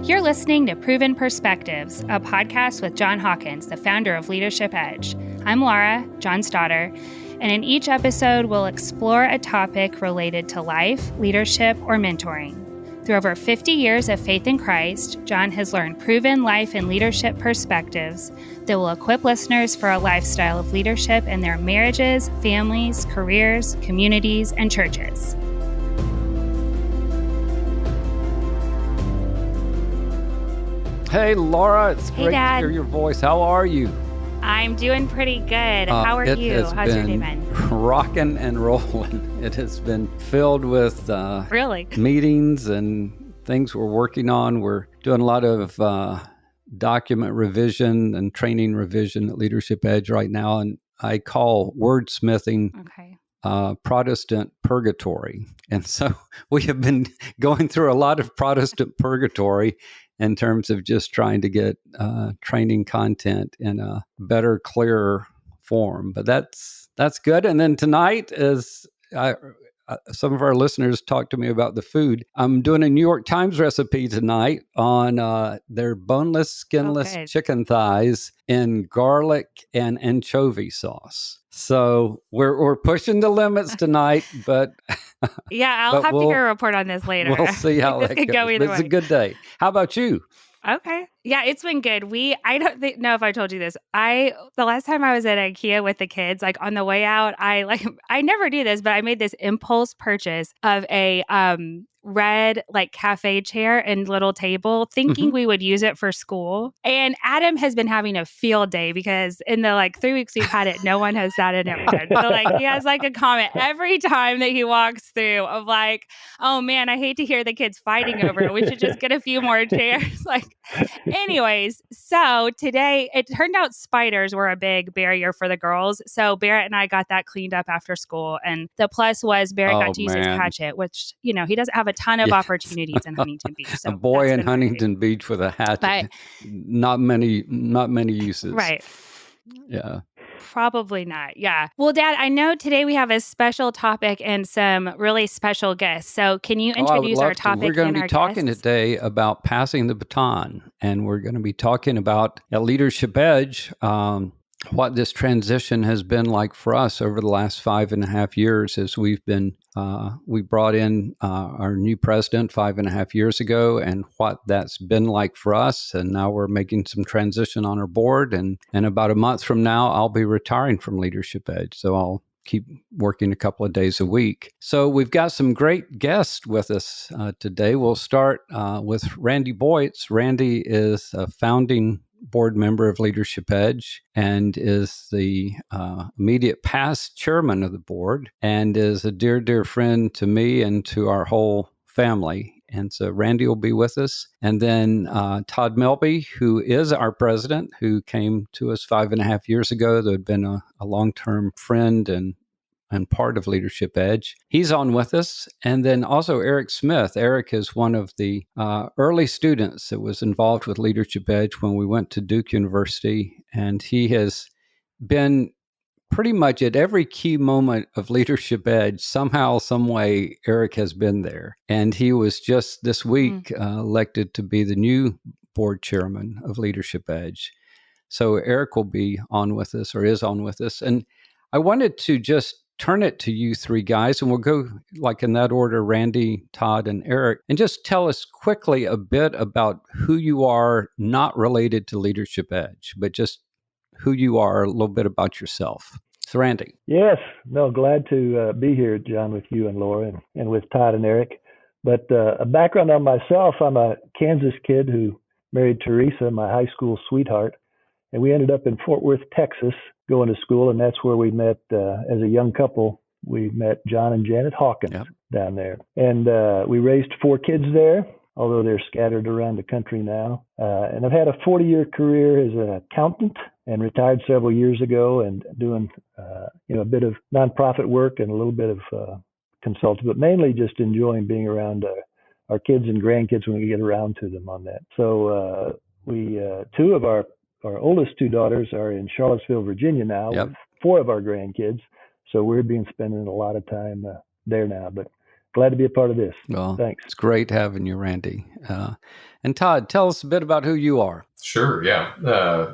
You're listening to Proven Perspectives, a podcast with John Hawkins, the founder of Leadership Edge. I'm Laura, John's daughter, and in each episode, we'll explore a topic related to life, leadership, or mentoring. Through over 50 years of faith in Christ, John has learned proven life and leadership perspectives that will equip listeners for a lifestyle of leadership in their marriages, families, careers, communities, and churches. Hey, Laura, it's Hey, great Dad. to hear your voice. How are you? I'm doing pretty good. How are you? How's your day been? Rocking and rolling. It has been filled with Really? meetings and things we're working on. We're doing a lot of document revision and training revision at Leadership Edge right now, and I call wordsmithing Protestant purgatory. And so we have been going through a lot of Protestant purgatory in terms of just trying to get training content in a better, clearer form. But that's good. And then tonight, as some of our listeners talked to me about the food, I'm doing a New York Times recipe tonight on their boneless, skinless chicken thighs in garlic and anchovy sauce. So we're pushing the limits tonight, but yeah, I'll have to hear a report on this later. We'll see how that goes. Go either It's way. a good day. How about you? Okay. Yeah, it's been good. I don't know if I told you this. The last time I was at IKEA with the kids, like on the way out, I never do this, but I made this impulse purchase of a red like cafe chair and little table, thinking we would use it for school. And Adam has been having a field day because in the 3 weeks we've had it, no one has sat in it one. So he has a comment every time that he walks through of oh man, I hate to hear the kids fighting over it. We should just get a few more chairs. Anyways, so today it turned out spiders were a big barrier for the girls. So Barrett and I got that cleaned up after school. And the plus was Barrett got to use his hatchet, which, he doesn't have a ton of opportunities in Huntington Beach. So a boy in Huntington Beach with a hatchet. Not many uses. Right. Yeah. Probably not. Yeah. Well, Dad, I know today we have a special topic and some really special guests. So can you introduce our topic? We're going to be our talking guests? today about passing the baton. And we're going to be talking about at Leadership Edge, what this transition has been like for us over the last 5.5 years as we brought in our new president 5.5 years ago, and what that's been like for us. And now we're making some transition on our board. And about a month from now, I'll be retiring from Leadership Edge. So I'll keep working a couple of days a week. So we've got some great guests with us today. We'll start with Randy Boytz. Randy is a founding board member of Leadership Edge and is the immediate past chairman of the board and is a dear, dear friend to me and to our whole family. And so Randy will be with us. And then Todd Melby, who is our president, who came to us 5.5 years ago, that had been a long-term friend and part of Leadership Edge. He's on with us. And then also Eric Smith. Eric is one of the early students that was involved with Leadership Edge when we went to Duke University. And he has been pretty much at every key moment of Leadership Edge. Somehow, some way, Eric has been there. And he was just this week elected to be the new board chairman of Leadership Edge. So Eric will be on with us, or is on with us. And I wanted to just turn it to you three guys, and we'll go in that order, Randy, Todd, and Eric, and just tell us quickly a bit about who you are, not related to Leadership Edge, but just who you are, a little bit about yourself. So Randy. Yes, no, glad to be here, John, with you and Laura and with Todd and Eric. But a background on myself, I'm a Kansas kid who married Teresa, my high school sweetheart, and we ended up in Fort Worth, Texas, going to school, and that's where we met as a young couple. We met John and Janet Hawkins down there. And we raised 4 kids there, although they're scattered around the country now. And I've had a 40-year career as an accountant and retired several years ago and doing a bit of nonprofit work and a little bit of consulting, but mainly just enjoying being around our kids and grandkids when we get around to them on that. So we 2 of our oldest 2 daughters are in Charlottesville, Virginia now, with 4 of our grandkids. So we've been spending a lot of time there now. But glad to be a part of this. Well, Thanks. it's great having you, Randy. And Todd, tell us a bit about who you are. Sure, yeah.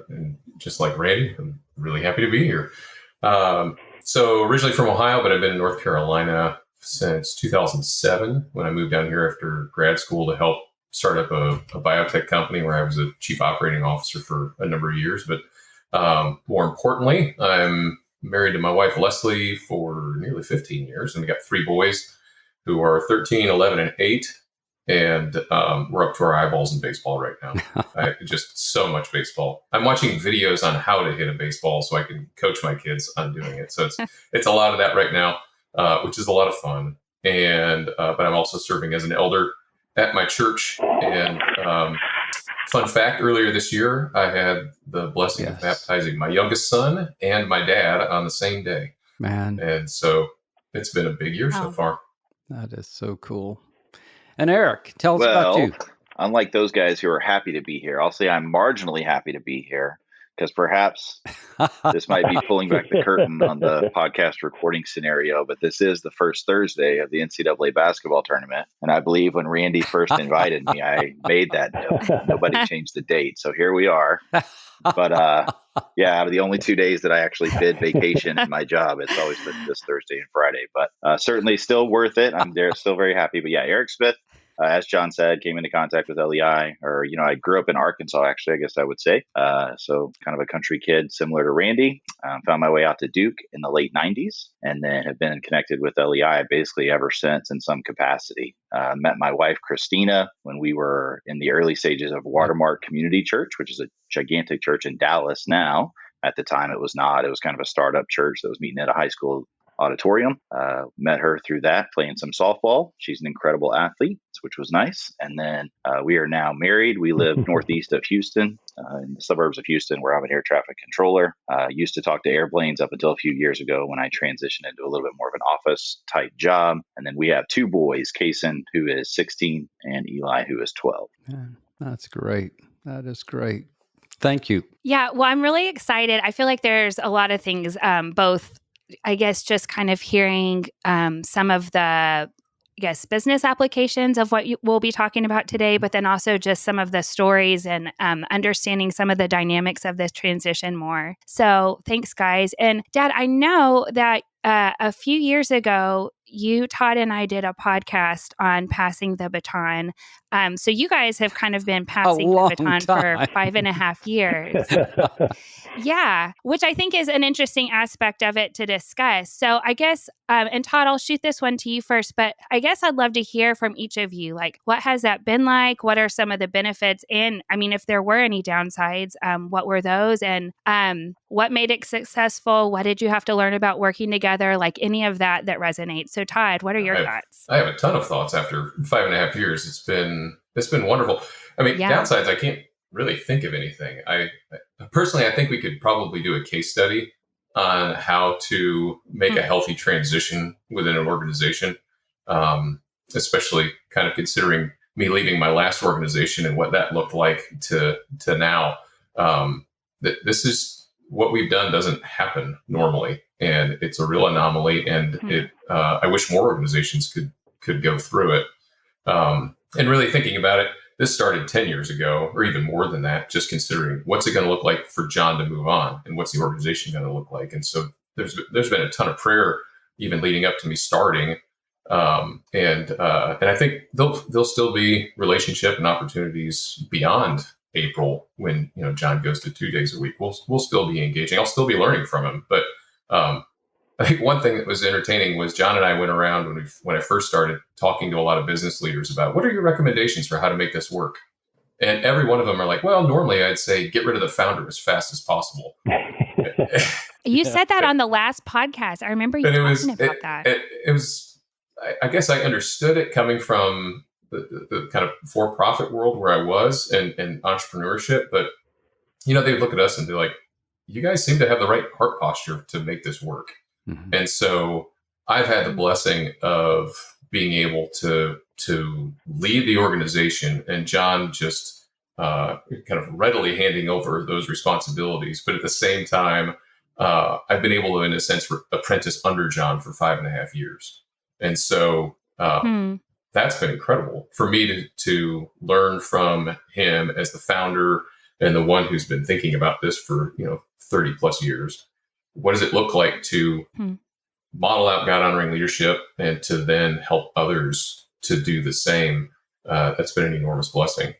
And just like Randy, I'm really happy to be here. So originally from Ohio, but I've been in North Carolina since 2007 when I moved down here after grad school to help start up a biotech company where I was a chief operating officer for a number of years. But more importantly, I'm married to my wife, Leslie, for nearly 15 years. And we got 3 boys who are 13, 11, and 8. And we're up to our eyeballs in baseball right now. Just so much baseball. I'm watching videos on how to hit a baseball so I can coach my kids on doing it. So it's a lot of that right now, which is a lot of fun. And but I'm also serving as an elder at my church. And fun fact, earlier this year, I had the blessing of baptizing my youngest son and my dad on the same day. Man. And so it's been a big year so far. That is so cool. And Eric, tell us about you. Unlike those guys who are happy to be here, I'll say I'm marginally happy to be here because perhaps this might be pulling back the curtain on the podcast recording scenario, but this is the first Thursday of the NCAA basketball tournament. And I believe when Randy first invited me, I made that note. Nobody changed the date. So here we are. But out of the only 2 days that I actually bid vacation in my job, it's always been this Thursday and Friday. But certainly still worth it. I'm there, still very happy. But yeah, Eric Smith, as John said, came into contact with LEI, or, I grew up in Arkansas, actually, I guess I would say. So kind of a country kid similar to Randy. Found my way out to Duke in the late 90s and then have been connected with LEI basically ever since in some capacity. Met my wife, Christina, when we were in the early stages of Watermark Community Church, which is a gigantic church in Dallas now. At the time, it was not. It was kind of a startup church that was meeting at a high school auditorium. Met her through that, playing some softball. She's an incredible athlete, which was nice. And then we are now married. We live northeast of Houston, in the suburbs of Houston, where I'm an air traffic controller. Used to talk to airplanes up until a few years ago when I transitioned into a little bit more of an office type job. And then we have 2 boys, Kason, who is 16, and Eli, who is 12. Man, that's great. That is great. Thank you. Yeah, well, I'm really excited. I feel like there's a lot of things, both, I guess, just kind of hearing some of the, business applications of what we'll be talking about today, but then also just some of the stories and understanding some of the dynamics of this transition more. So thanks, guys. And Dad, I know that a few years ago, you, Todd, and I did a podcast on passing the baton. So you guys have kind of been passing the baton for 5.5 years. Yeah, which I think is an interesting aspect of it to discuss. So I guess, and Todd, I'll shoot this one to you first, but I guess I'd love to hear from each of you. Like, what has that been like? What are some of the benefits? And I mean, if there were any downsides, what were those? And what made it successful? What did you have to learn about working together? Like any of that resonates. So Todd, what are your thoughts? I have a ton of thoughts after 5.5 years. It's been wonderful. I mean, downsides, I can't really think of anything. I personally, I think we could probably do a case study on how to make a healthy transition within an organization, especially kind of considering me leaving my last organization and what that looked like to now. This is what we've done doesn't happen normally, and it's a real anomaly. And I wish more organizations could go through it. And really thinking about it, this started 10 years ago, or even more than that, just considering what's it going to look like for John to move on and what's the organization going to look like. And so there's been a ton of prayer even leading up to me starting. And I think there'll still be relationship and opportunities beyond April when, John goes to 2 days a week. We'll still be engaging. I'll still be learning from him. But I think one thing that was entertaining was John and I went around when I first started talking to a lot of business leaders about what are your recommendations for how to make this work? And every one of them are like, well, normally I'd say get rid of the founder as fast as possible. You said that on the last podcast. I remember you talking about that. It was, I guess I understood it coming from the kind of for-profit world where I was and entrepreneurship. But, they would look at us and be like, you guys seem to have the right heart posture to make this work. Mm-hmm. And so I've had the blessing of being able to lead the organization, and John just kind of readily handing over those responsibilities. But at the same time, I've been able to, in a sense, apprentice under John for 5.5 years. And so That's been incredible for me to learn from him as the founder and the one who's been thinking about this for 30 plus years. What does it look like to model out God honoring leadership and to then help others to do the same? That's been an enormous blessing.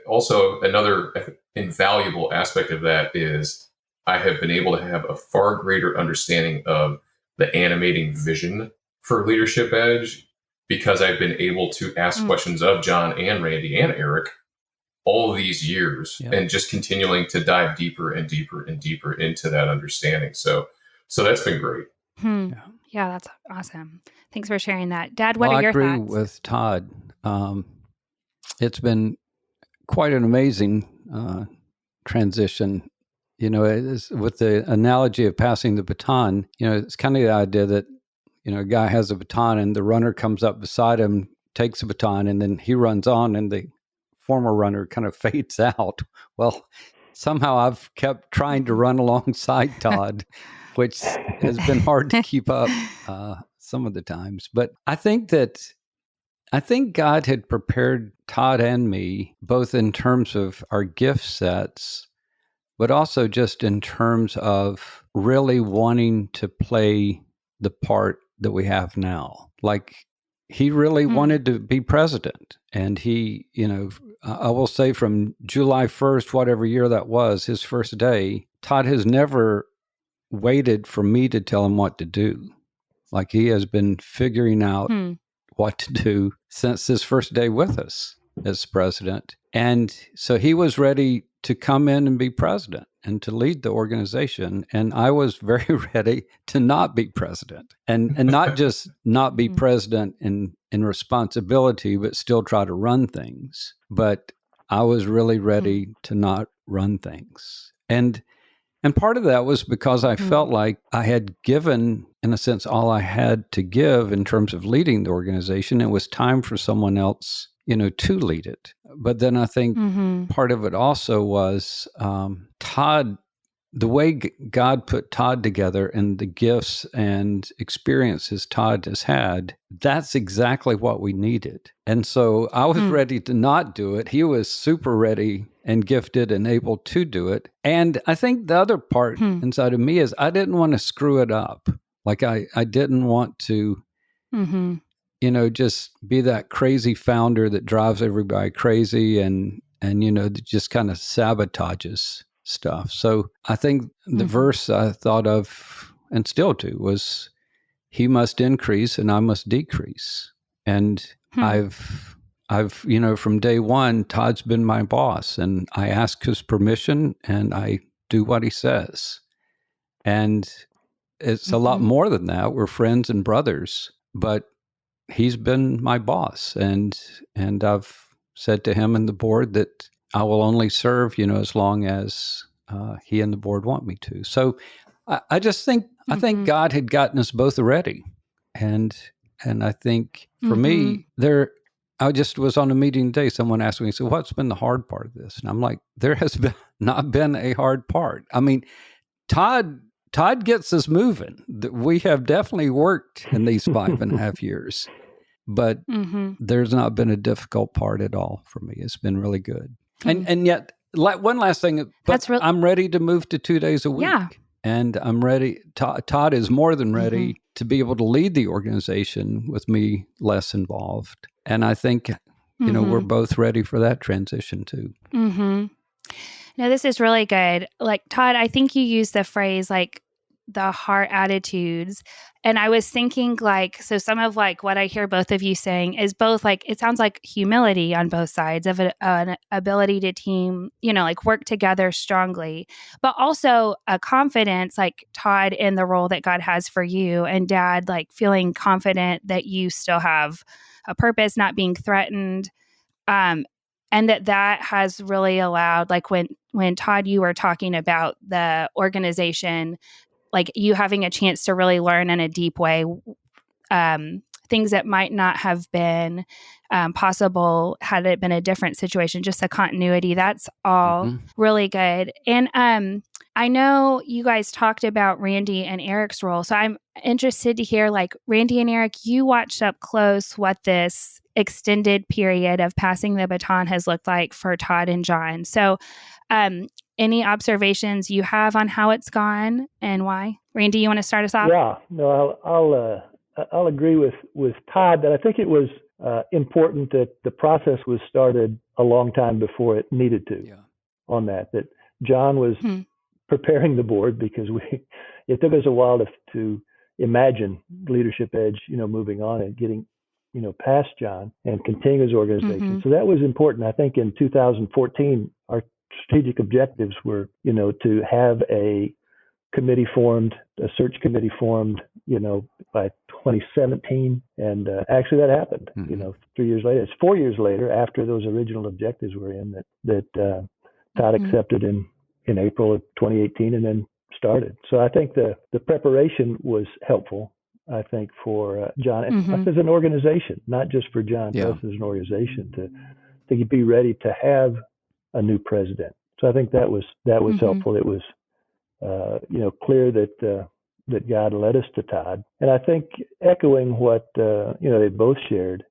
Also another invaluable aspect of that is I have been able to have a far greater understanding of the animating vision for Leadership Edge because I've been able to ask questions of John and Randy and Eric all these years and just continuing to dive deeper and deeper and deeper into that understanding. So that's been great. Yeah, that's awesome. Thanks for sharing that. Dad, what are your thoughts? I agree with Todd. It's been quite an amazing transition. With the analogy of passing the baton, it's kind of the idea that, a guy has a baton and the runner comes up beside him, takes the baton, and then he runs on and the former runner kind of fades out. Well, somehow I've kept trying to run alongside Todd, which has been hard to keep up some of the times. But I think God had prepared Todd and me, both in terms of our gift sets, but also just in terms of really wanting to play the part that we have now. Like, he really wanted to be president. And he, I will say from July 1st, whatever year that was, his first day, Todd has never waited for me to tell him what to do. Like, he has been figuring out what to do since his first day with us as president. And so he was ready to come in and be president and to lead the organization. And I was very ready to not be president and not just not be president in responsibility, but still try to run things. But I was really ready to not run things. And part of that was because I felt like I had given, in a sense, all I had to give in terms of leading the organization. It was time for someone else, to lead it. But then I think part of it also was Todd, the way God put Todd together and the gifts and experiences Todd has had, that's exactly what we needed. And so I was ready to not do it. He was super ready and gifted and able to do it. And I think the other part inside of me is I didn't want to screw it up. Like I didn't want to, just be that crazy founder that drives everybody crazy and that just kind of sabotages stuff. So I think the verse I thought of and still do was, he must increase and I must decrease. And I've from day one, Todd's been my boss and I ask his permission and I do what he says. And it's a lot more than that. We're friends and brothers, but he's been my boss. And I've said to him and the board that I will only serve, as long as he and the board want me to. So I just think, I think God had gotten us both ready. And I think for me, I just was on a meeting today. Someone asked me, so what's been the hard part of this? And I'm like, there has not been a hard part. I mean, Todd gets us moving. We have definitely worked in these 5.5 years, but there's not been a difficult part at all for me. It's been really good. And yet, one last thing, but I'm ready to move to 2 days a week. Yeah. And I'm ready. Todd is more than ready to be able to lead the organization with me less involved. And I think, we're both ready for that transition too. No, this is really good. Like, Todd, I think you used the phrase like the heart attitudes. And I was thinking so some of what I hear both of you saying is both it sounds like humility on both sides of an ability to team, work together strongly, but also a confidence, Todd, in the role that God has for you, and Dad, feeling confident that you still have a purpose, not being threatened. And that has really allowed, when Todd, you were talking about the organization, you having a chance to really learn in a deep way, things that might not have been possible had it been a different situation, just the continuity. That's all really good. And I know you guys talked about Randy and Eric's role. So I'm interested to hear, like, Randy and Eric, you watched up close what this extended period of passing the baton has looked like for Todd and John. So any observations you have on how it's gone and why? Randy, you want to start us off? Yeah, no, I'll agree with Todd that I think it was important that the process was started a long time before it needed to. Yeah. On that John was preparing the board because it took us a while to imagine Leadership Edge, moving on and getting, past John and continuing his organization. So that was important. I think in 2014, our strategic objectives were, to have a committee formed, a search committee formed, by 2017. And actually that happened, 3 years later. It's 4 years later after those original objectives were in that Todd accepted in April of 2018 and then started. So I think the preparation was helpful, I think, for John and us as an organization, not just for John, but us as an organization to be ready to have a new president. So I think that was helpful. It was clear that God led us to Todd. And I think echoing what, they both shared,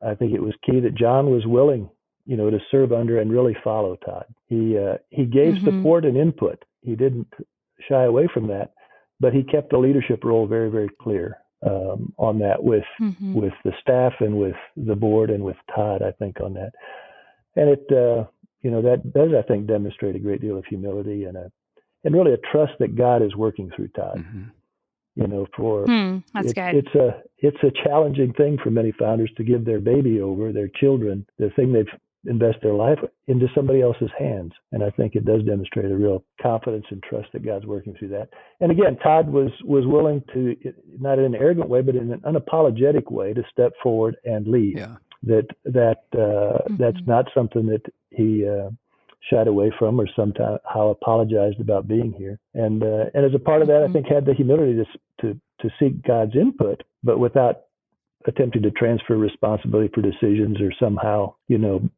I think it was key that John was willing, to serve under and really follow Todd. He gave support and input. He didn't shy away from that, but he kept the leadership role very, very clear on that with the staff and with the board and with Todd, I think, on that. And it, that does, I think, demonstrate a great deal of humility and really a trust that God is working through Todd. That's good. It's a challenging thing for many founders to give their baby over, their children, the thing they've invested their life into somebody else's hands. And I think it does demonstrate a real confidence and trust that God's working through that. And again, Todd was willing to, not in an arrogant way, but in an unapologetic way, to step forward and lead. Yeah. That's not something that he shied away from or somehow apologized about being here. And as a part of that, I think had the humility to seek God's input, but without attempting to transfer responsibility for decisions or somehow,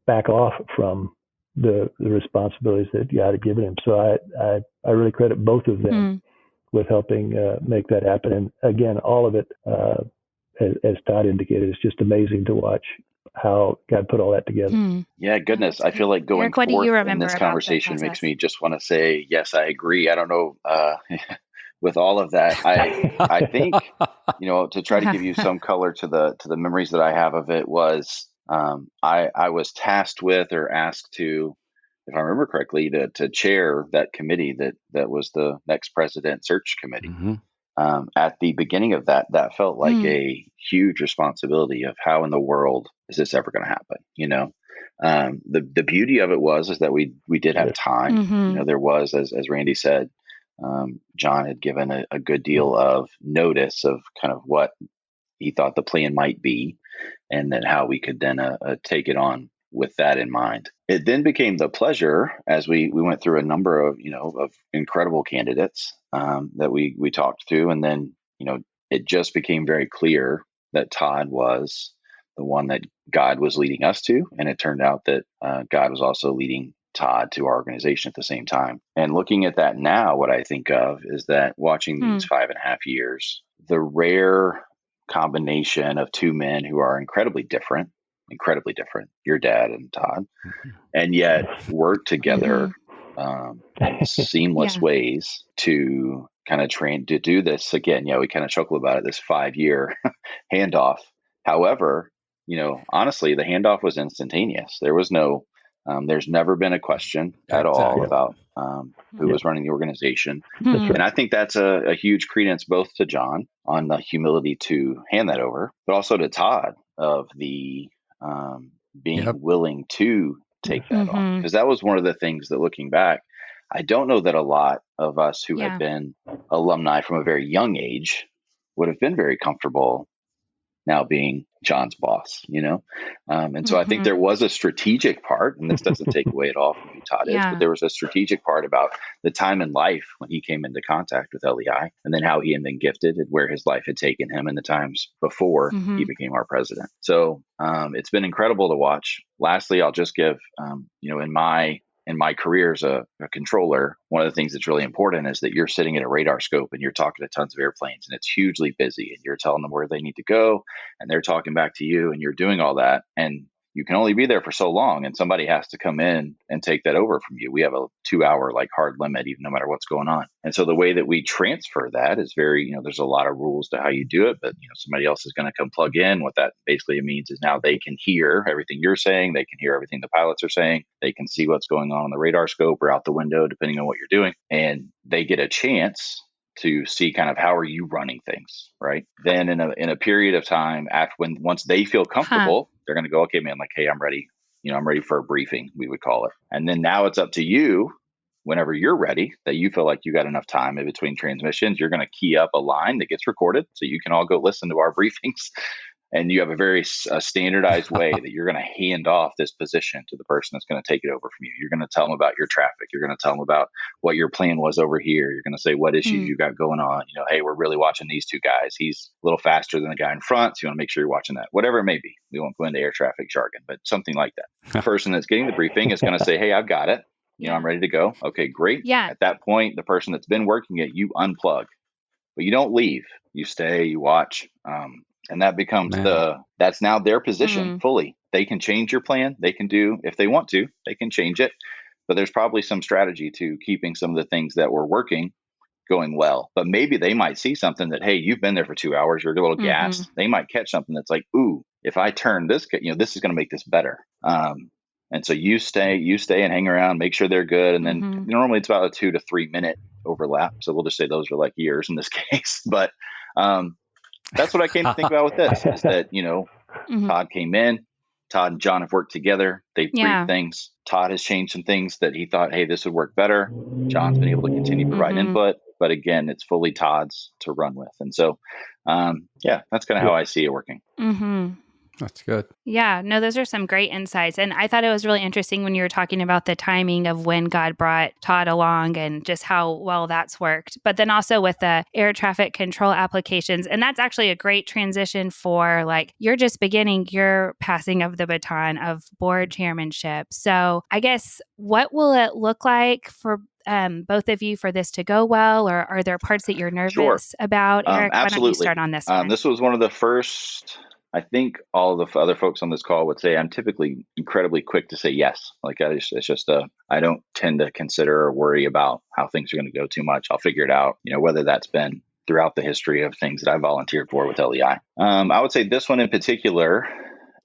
back off from the responsibilities that God had given him. So I really credit both of them with helping make that happen. And again, all of it, as Todd indicated, it's just amazing to watch how God put all that together. Yeah, goodness. I feel like going Eric, forth in this conversation makes me just want to say, yes, I agree. I don't know, with all of that, I think, to try to give you some color to the memories that I have of it was, I was tasked with or asked to, if I remember correctly, to chair that committee that was the next president search committee. At the beginning of that felt like a huge responsibility of how in the world is this ever going to happen? The beauty of it is that we did have time. There was, as Randy said, John had given a good deal of notice of kind of what he thought the plan might be, and then how we could then take it on with that in mind. It then became the pleasure, as we went through a number of incredible candidates that we talked through, and then it just became very clear that Todd was the one that God was leading us to, and it turned out that God was also leading Todd to our organization at the same time. And looking at that now, what I think of is that watching these 5.5 years, the rare combination of two men who are incredibly different, your dad and Todd, and yet work together in seamless ways to kind of train to do this. Again, we kind of chuckle about it, this 5-year handoff. However, honestly, the handoff was instantaneous. There was no there's never been a question at all about who was running the organization. And I think that's a huge credence both to John on the humility to hand that over, but also to Todd of the being willing to take that on. Because that was one of the things that, looking back, I don't know that a lot of us who had been alumni from a very young age would have been very comfortable now being John's boss, and so I think there was a strategic part, and this doesn't take away at all from who Todd is, but there was a strategic part about the time in life when he came into contact with LEI, and then how he had been gifted and where his life had taken him in the times before he became our president. So it's been incredible to watch. Lastly, I'll just give, in my in my career as a controller, one of the things that's really important is that you're sitting at a radar scope and you're talking to tons of airplanes and it's hugely busy and you're telling them where they need to go and they're talking back to you and you're doing all that. And you can only be there for so long and somebody has to come in and take that over from you. We have a 2-hour hard limit, even no matter what's going on. And so the way that we transfer that is very, there's a lot of rules to how you do it, but somebody else is going to come plug in. What that basically means is now they can hear everything you're saying. They can hear everything the pilots are saying. They can see what's going on the radar scope or out the window, depending on what you're doing. And they get a chance to see kind of how are you running things, right? Then in a period of time once they feel comfortable, they're going to go, okay, man, hey, I'm ready. I'm ready for a briefing, we would call it. And then now it's up to you, whenever you're ready, that you feel like you got enough time in between transmissions, you're going to key up a line that gets recorded so you can all go listen to our briefings. And you have a very standardized way that you're going to hand off this position to the person that's going to take it over from you. You're going to tell them about your traffic. You're going to tell them about what your plan was over here. You're going to say what issues you got going on. Hey, we're really watching these two guys. He's a little faster than the guy in front. So you want to make sure you're watching that. Whatever it may be. We won't go into air traffic jargon, but something like that. The person that's getting the briefing is going to say, hey, I've got it. I'm ready to go. Okay, great. Yeah. At that point, the person that's been working it, you unplug. But you don't leave. You stay, you watch. And that becomes that's now their position fully. They can change your plan. They can do, if they want to, they can change it. But there's probably some strategy to keeping some of the things that were working going well. But maybe they might see something that, hey, you've been there for 2 hours, you're a little gassed. They might catch something that's like, ooh, if I turn this, this is going to make this better. And so you stay and hang around, make sure they're good. And then normally it's about a 2 to 3 minute overlap. So we'll just say those are like years in this case. But that's what I came to think about with this is that, Todd came in, Todd and John have worked together. They've briefed things. Todd has changed some things that he thought, hey, this would work better. John's been able to continue to provide input, but again, it's fully Todd's to run with. And so, that's kind of how I see it working. That's good. Yeah, no, those are some great insights. And I thought it was really interesting when you were talking about the timing of when God brought Todd along and just how well that's worked. But then also with the air traffic control applications. And that's actually a great transition for you're just beginning your passing of the baton of board chairmanship. So I guess what will it look like for both of you for this to go well, or are there parts that you're nervous about? Eric, absolutely. Why don't you start on this one? This was one of the first. I think all the other folks on this call would say I'm typically incredibly quick to say yes. It's just I don't tend to consider or worry about how things are going to go too much. I'll figure it out, whether that's been throughout the history of things that I volunteered for with LEI. I would say this one in particular,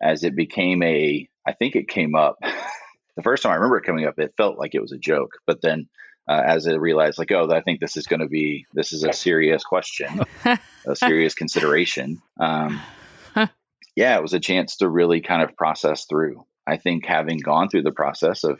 as it became I think it came up the first time I remember it coming up, it felt like it was a joke, but then as I realized I think this is a serious question, a serious consideration. It was a chance to really kind of process through. I think having gone through the process of,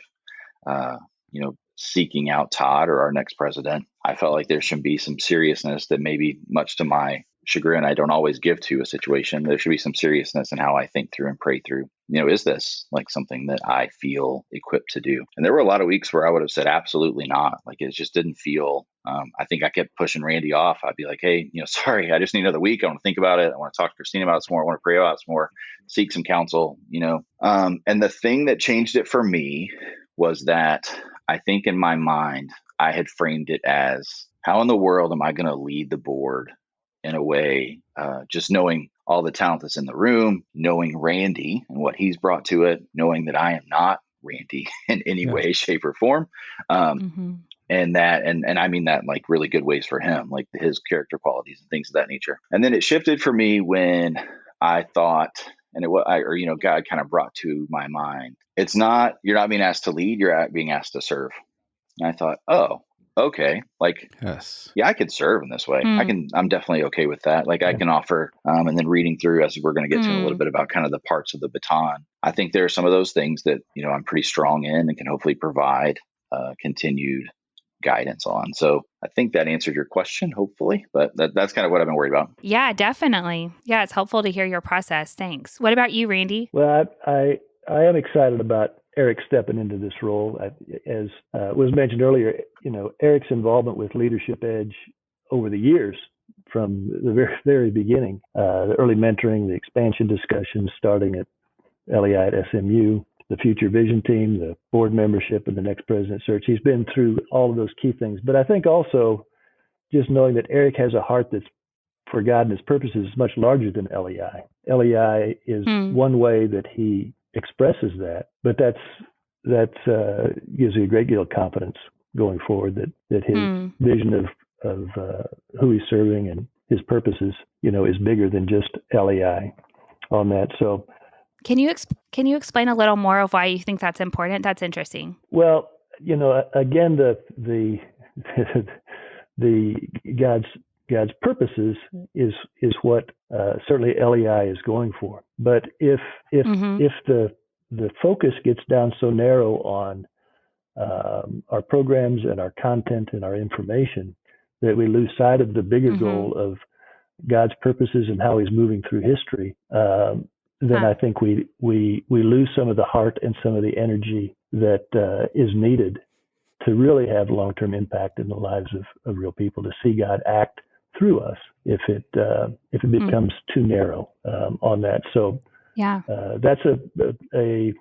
seeking out Todd or our next president, I felt like there should be some seriousness that maybe, much to my chagrin, I don't always give to a situation. There should be some seriousness in how I think through and pray through. Is this something that I feel equipped to do? And there were a lot of weeks where I would have said absolutely not. It just didn't feel. I think I kept pushing Randy off. I'd be like, hey, sorry, I just need another week. I want to think about it. I want to talk to Christina about it some more. I want to pray about it some more, seek some counsel, And the thing that changed it for me was that I think in my mind, I had framed it as, how in the world am I going to lead the board in a way, just knowing all the talent that's in the room, knowing Randy and what he's brought to it, knowing that I am not Randy in any way, shape, or form. And I mean that in really good ways for him, his character qualities and things of that nature. And then it shifted for me when I thought, God kind of brought to my mind, you're not being asked to lead, you're being asked to serve. And I thought, oh, okay. Yes. Yeah, I could serve in this way. I'm definitely okay with that. I can offer, and then reading through, as we're going to get to a little bit about kind of the parts of the baton, I think there are some of those things that, I'm pretty strong in and can hopefully provide continued guidance on. So I think that answered your question, hopefully, but that's kind of what I've been worried about. Yeah, definitely. Yeah, it's helpful to hear your process. Thanks. What about you, Randy? Well, I am excited about Eric stepping into this role. As was mentioned earlier, Eric's involvement with Leadership Edge over the years, from the very, very beginning, the early mentoring, the expansion discussions starting at LEI at SMU, the future vision team, the board membership, and the next president search. He's been through all of those key things. But I think also just knowing that Eric has a heart that's for God and his purposes is much larger than LEI. LEI is one way that he expresses that, but that gives you a great deal of confidence going forward that his vision of who he's serving and his purposes, is bigger than just LEI on that. So, can you explain a little more of why you think that's important? That's interesting. Well, again, the God's purposes is what certainly LEI is going for. But if the focus gets down so narrow on our programs and our content and our information that we lose sight of the bigger goal of God's purposes and how he's moving through history, then I think we lose some of the heart and some of the energy that is needed to really have long-term impact in the lives of real people, to see God act through us if it becomes too narrow on that. So that's a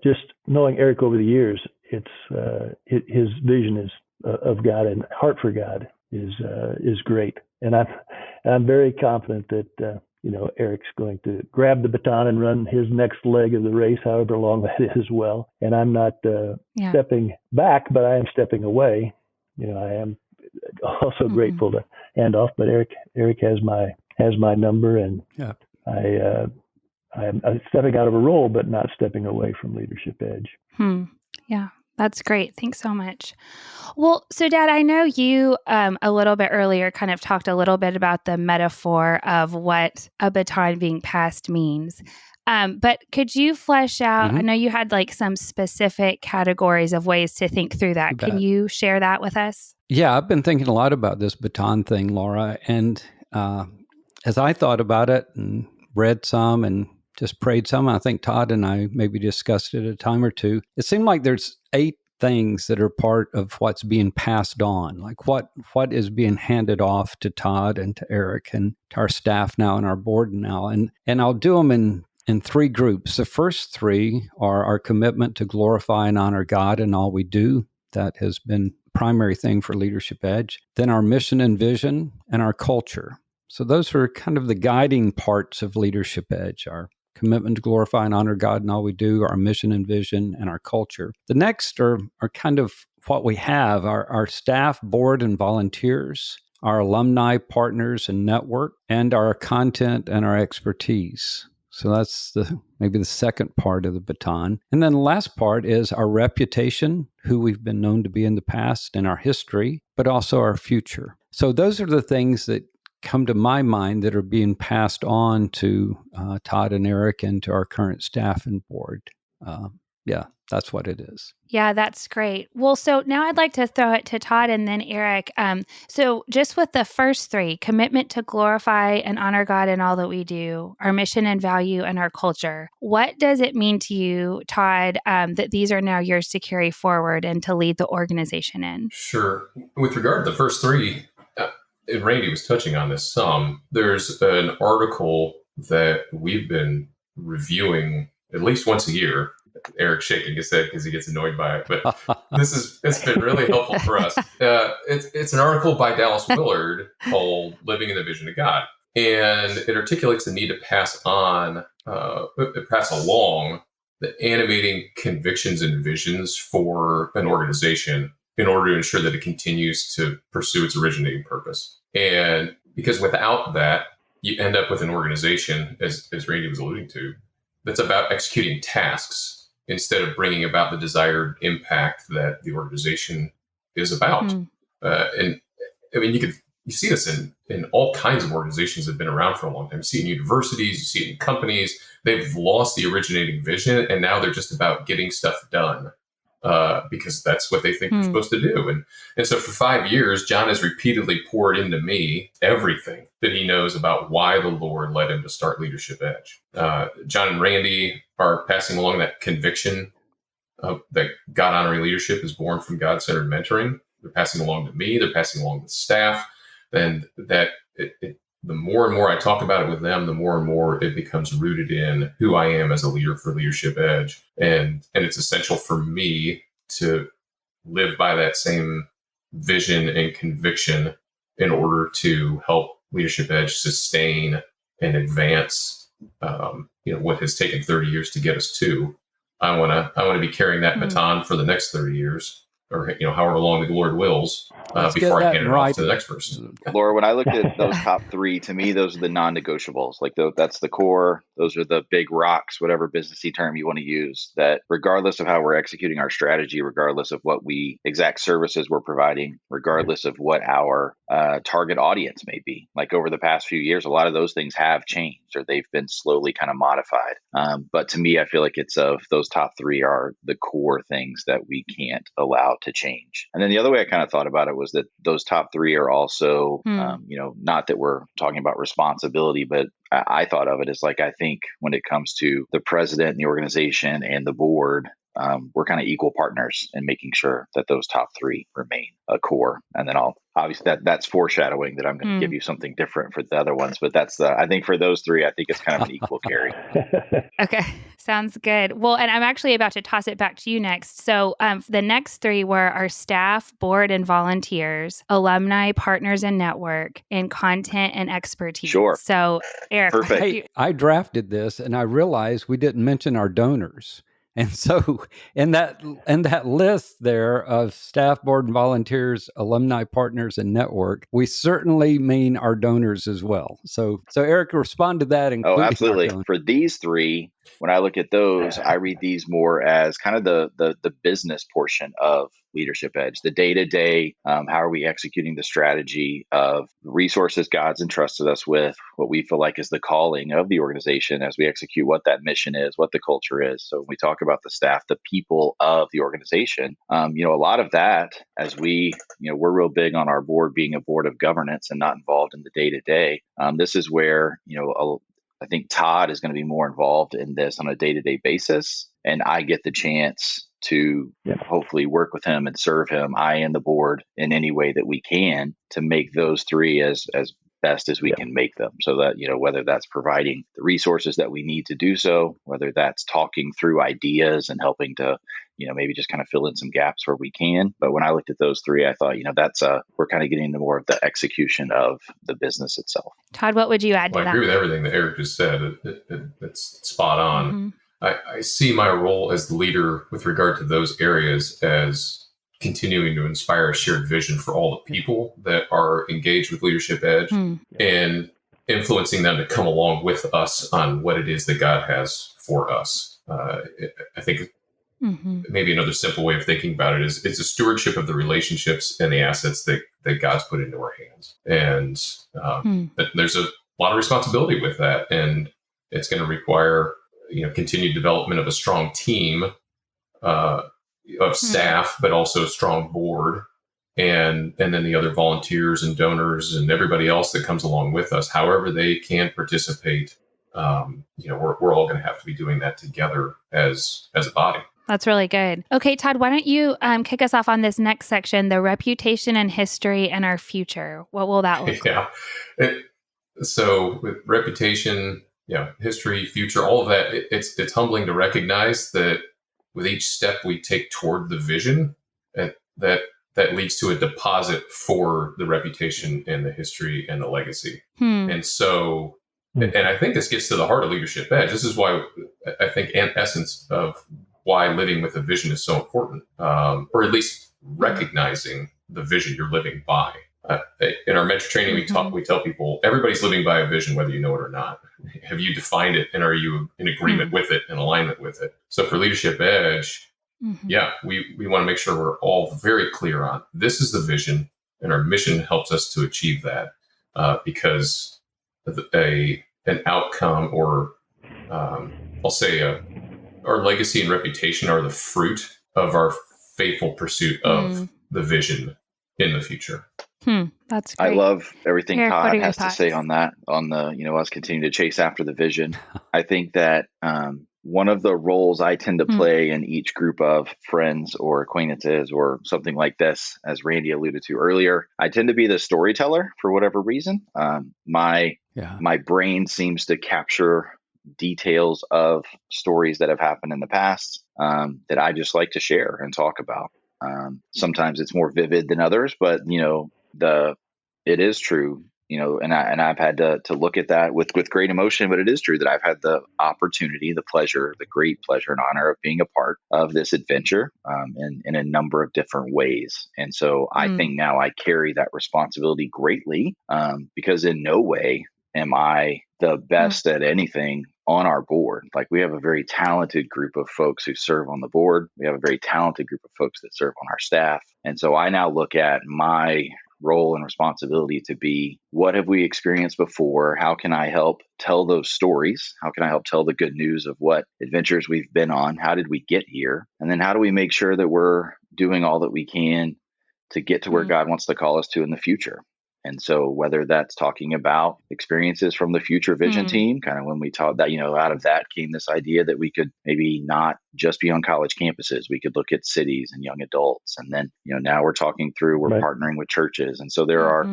just knowing Eric over the years, it's his vision is of God and heart for God is great, and I'm very confident that Eric's going to grab the baton and run his next leg of the race, however long that is, well. And I'm not stepping back, but I am stepping away. I am also grateful to hand off, but Eric has my number, and I'm stepping out of a role, but not stepping away from Leadership Edge. Yeah, that's great. Thanks so much. Well, so Dad, I know you a little bit earlier kind of talked a little bit about the metaphor of what a baton being passed means. But could you flesh out, I know you had like some specific categories of ways to think through that. Can you share that with us? Yeah, I've been thinking a lot about this baton thing, Laura. And as I thought about it and read some and just prayed some, I think Todd and I maybe discussed it a time or two. It seemed like there's 8 things that are part of what's being passed on, like what is being handed off to Todd and to Eric and to our staff now and our board now. And I'll do them in 3 groups. The first 3 are our commitment to glorify and honor God in all we do. That has been the primary thing for Leadership Edge. Then our mission and vision and our culture. So those are kind of the guiding parts of Leadership Edge, our commitment to glorify and honor God in all we do, our mission and vision, and our culture. The next are kind of what we have, our staff, board, and volunteers, our alumni, partners, and network, and our content and our expertise. So that's maybe the second part of the baton. And then the last part is our reputation, who we've been known to be in the past, and our history, but also our future. So those are the things that come to my mind that are being passed on to Todd and Eric and to our current staff and board. That's what it is. Yeah, that's great. Well, so now I'd like to throw it to Todd and then Eric. So just with the first 3, commitment to glorify and honor God in all that we do, our mission and value, and our culture. What does it mean to you, Todd, that these are now yours to carry forward and to lead the organization in? Sure. With regard to the first 3, and Randy was touching on this some, there's an article that we've been reviewing at least once a year. Eric's shaking his head because he gets annoyed by it, but it's been really helpful for us. It's an article by Dallas Willard called "Living in the Vision of God," and it articulates the need to pass along the animating convictions and visions for an organization in order to ensure that it continues to pursue its originating purpose. And because without that, you end up with an organization, as Randy was alluding to, that's about executing tasks instead of bringing about the desired impact that the organization is about. And I mean, you see this in all kinds of organizations that have been around for a long time. You see it in universities, you see it in companies. They've lost the originating vision, and now they're just about getting stuff done because that's what they think they're supposed to do. And so for 5 years, John has repeatedly poured into me everything that he knows about why the Lord led him to start Leadership Edge. John and Randy are passing along that conviction that God-honoring leadership is born from God-centered mentoring. They're passing along to me. They're passing along to staff. And that the more and more I talk about it with them, the more and more it becomes rooted in who I am as a leader for Leadership Edge. And it's essential for me to live by that same vision and conviction in order to help Leadership Edge sustain and advance, what has taken 30 years to get us to. I want to be carrying that baton for the next 30 years, or however long the Lord wills, before I hand it off to the next person. Laura, when I looked at those top three, to me, those are the non-negotiables. Like that's the core. Those are the big rocks, whatever businessy term you want to use, that regardless of how we're executing our strategy, regardless of what exact services we're providing, regardless of what our target audience may be, like over the past few years, a lot of those things have changed or they've been slowly kind of modified. But to me, I feel like those top three are the core things that we can't allow to change. And then the other way I kind of thought about it was that those top three are also, not that we're talking about responsibility, but I thought of it as like, I think when it comes to the president and the organization and the board, we're kind of equal partners in making sure that those top three remain a core. And then obviously that's foreshadowing that I'm going to give you something different for the other ones. But I think for those three, I think it's kind of an equal carry. Okay. Sounds good. Well, and I'm actually about to toss it back to you next. So the next three were our staff, board, and volunteers, alumni, partners, and network, and content and expertise. Sure. So, Eric. Perfect. Hey, I drafted this and I realized we didn't mention our donors. And so in that list there of staff, board, and volunteers, alumni, partners, and network, we certainly mean our donors as well. So Eric, respond to that. Oh, absolutely. For these three, when I look at those, I read these more as kind of the business portion of Leadership Edge, the day-to-day, how are we executing the strategy of resources God's entrusted us with, what we feel like is the calling of the organization as we execute what that mission is, what the culture is. So when we talk about the staff, the people of the organization, a lot of that, as we're real big on our board being a board of governance and not involved in the day-to-day. This is where, I think Todd is going to be more involved in this on a day-to-day basis. And I get the chance to hopefully work with him and serve him, I and the board, in any way that we can to make those three as best as we can make them. So that, whether that's providing the resources that we need to do so, whether that's talking through ideas and helping to, maybe just kind of fill in some gaps where we can. But when I looked at those three, I thought, that's we're kind of getting into more of the execution of the business itself. Todd, what would you add to that? I agree with everything that Eric just said. It's spot on. Mm-hmm. I see my role as the leader with regard to those areas as continuing to inspire a shared vision for all the people that are engaged with Leadership Edge and influencing them to come along with us on what it is that God has for us. I think maybe another simple way of thinking about it is it's a stewardship of the relationships and the assets that God's put into our hands. And there's a lot of responsibility with that. And it's going to require continued development of a strong team of staff, but also a strong board, and then the other volunteers and donors and everybody else that comes along with us, however they can participate. We're all going to have to be doing that together as a body. That's really good. Okay, Todd, why don't you kick us off on this next section, the reputation and history and our future. What will that look like? So with reputation, history, future, all of that, it's humbling to recognize that with each step we take toward the vision, that leads to a deposit for the reputation and the history and the legacy. And so, and I think this gets to the heart of Leadership Edge. This is why I think an essence of why living with a vision is so important, or at least recognizing the vision you're living by. In our mentor training, we tell people everybody's living by a vision, whether you know it or not. Have you defined it, and are you in agreement with it, in alignment with it? So for Leadership Edge, we want to make sure we're all very clear on this is the vision, and our mission helps us to achieve that, because an outcome, or I'll say our legacy and reputation are the fruit of our faithful pursuit of the vision in the future. That's great. I love everything Eric, Todd has to say on that, on the, us continue to chase after the vision. I think that one of the roles I tend to play in each group of friends or acquaintances or something like this, as Randy alluded to earlier, I tend to be the storyteller for whatever reason. My brain seems to capture details of stories that have happened in the past that I just like to share and talk about. Sometimes it's more vivid than others, but it is true. And I've had to look at that with great emotion, but it is true that I've had the opportunity, the pleasure, the great pleasure and honor of being a part of this adventure in a number of different ways. And so I think now I carry that responsibility greatly because in no way am I the best at anything on our board. Like, we have a very talented group of folks who serve on the board. We have a very talented group of folks that serve on our staff. And so I now look at my role and responsibility to be, what have we experienced before? How can I help tell those stories? How can I help tell the good news of what adventures we've been on? How did we get here? And then how do we make sure that we're doing all that we can to get to where God wants to call us to in the future? And so whether that's talking about experiences from the Future Vision team, kind of when we taught that, out of that came this idea that we could maybe not just be on college campuses. We could look at cities and young adults. And then, now we're talking through, we're partnering with churches. And so there are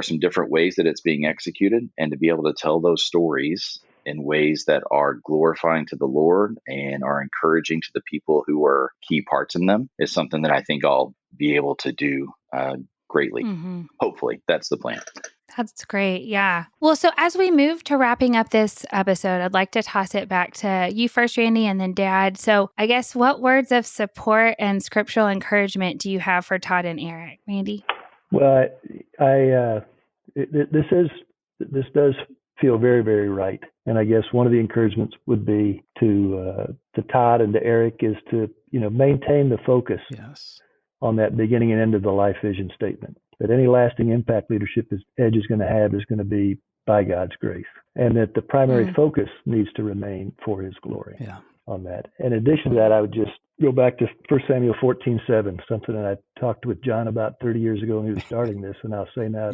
some different ways that it's being executed, and to be able to tell those stories in ways that are glorifying to the Lord and are encouraging to the people who are key parts in them is something that I think I'll be able to do greatly. Hopefully, that's the plan. That's great. Yeah. Well, so as we move to wrapping up this episode, I'd like to toss it back to you first, Randy, and then Dad. So I guess, what words of support and scriptural encouragement do you have for Todd and Eric? Randy? Well, this does feel very, very right. And I guess one of the encouragements would be to Todd and to Eric is to, maintain the focus on that beginning and end of the life vision statement, that any lasting impact Leadership Edge is going to have is going to be by God's grace, and that the primary focus needs to remain for His glory on that. In addition to that, I would just go back to 1 Samuel 14:7, something that I talked with John about 30 years ago when he was starting this, and I'll say now to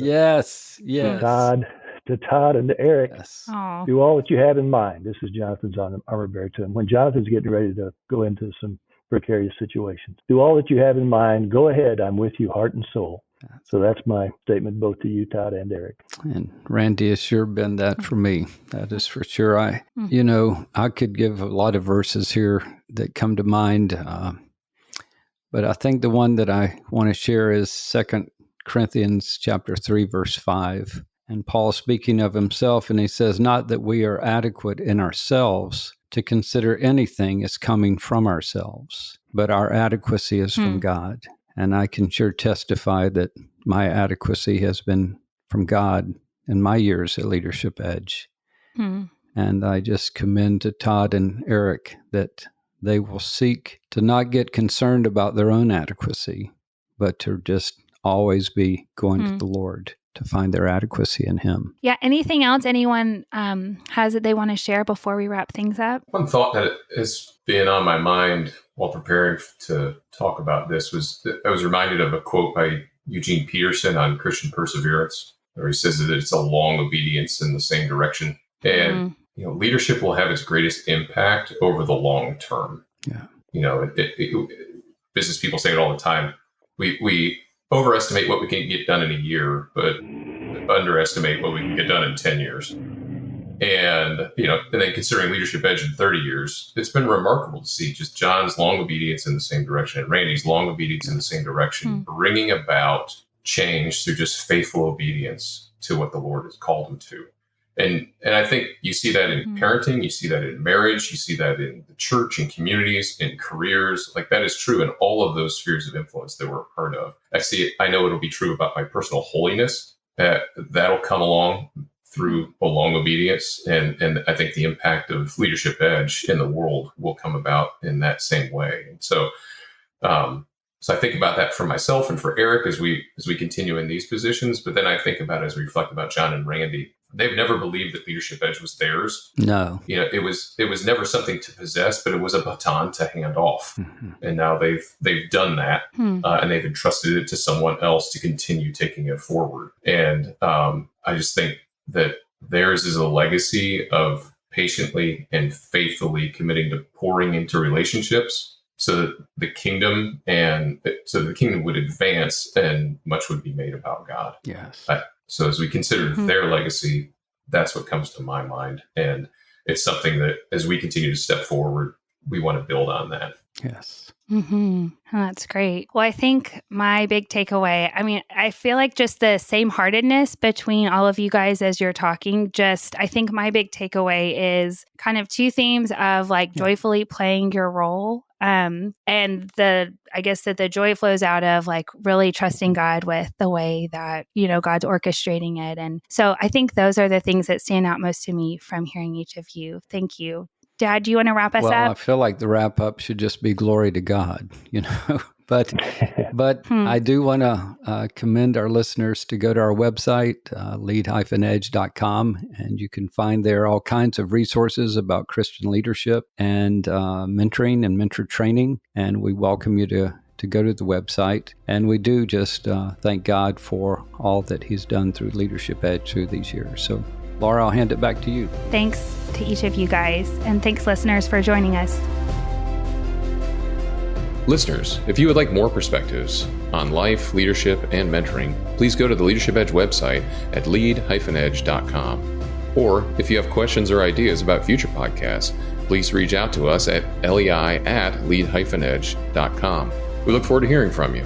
Todd and to Eric, do all that you have in mind. This is Jonathan's armor bearer to him. When Jonathan's getting ready to go into some precarious situations, do all that you have in mind. Go ahead. I'm with you, heart and soul. So that's my statement, both to you, Todd, and Eric. And Randy has sure been that for me. That is for sure. I could give a lot of verses here that come to mind, but I think the one that I want to share is 2 Corinthians chapter 3, verse 5. And Paul speaking of himself, and he says, not that we are adequate in ourselves to consider anything as coming from ourselves, but our adequacy is from God. And I can sure testify that my adequacy has been from God in my years at Leadership Edge. And I just commend to Todd and Eric that they will seek to not get concerned about their own adequacy, but to just always be going to the Lord to find their adequacy in Him. Yeah. Anything else anyone has that they want to share before we wrap things up? One thought that has been on my mind while preparing to talk about this was that I was reminded of a quote by Eugene Peterson on Christian perseverance, where he says that it's a long obedience in the same direction. And, leadership will have its greatest impact over the long term. Yeah. Business people say it all the time. We overestimate what we can get done in a year, but underestimate what we can get done in 10 years. And, and then considering Leadership Edge in 30 years, it's been remarkable to see just John's long obedience in the same direction and Randy's long obedience in the same direction, bringing about change through just faithful obedience to what the Lord has called them to. And I think you see that in parenting, you see that in marriage, you see that in the church, in communities, in careers. Like, that is true in all of those spheres of influence that we're a part of. I know it'll be true about my personal holiness. That'll come along through a long obedience. And I think the impact of Leadership Edge in the world will come about in that same way. And so I think about that for myself and for Eric as we continue in these positions. But then I think about, as we reflect about John and Randy, they've never believed that Leadership Edge was theirs. No. It was never something to possess, but it was a baton to hand off. And now they've done that, and they've entrusted it to someone else to continue taking it forward. And I just think that theirs is a legacy of patiently and faithfully committing to pouring into relationships so that the kingdom would advance and much would be made about God. Yes. So as we consider their legacy, that's what comes to my mind. And it's something that as we continue to step forward, we want to build on that. Yes. Mm-hmm. Oh, that's great. Well, I think my big takeaway, I feel like just the same heartedness between all of you guys as you're talking, I think my big takeaway is kind of two themes of like joyfully playing your role. And I guess that the joy flows out of like really trusting God with the way that, God's orchestrating it. And so I think those are the things that stand out most to me from hearing each of you. Thank you. Dad, do you want to wrap us up? Well, I feel like the wrap up should just be glory to God, but I do want to commend our listeners to go to our website, lead-edge.com, and you can find there all kinds of resources about Christian leadership and mentoring and mentor training. And we welcome you to go to the website. And we do just thank God for all that he's done through Leadership Edge through these years. So Laura, I'll hand it back to you. Thanks to each of you guys, and thanks, listeners, for joining us. Listeners, if you would like more perspectives on life, leadership, and mentoring, please go to the Leadership Edge website at lead-edge.com. Or if you have questions or ideas about future podcasts, please reach out to us at lei@lead-edge.com. We look forward to hearing from you.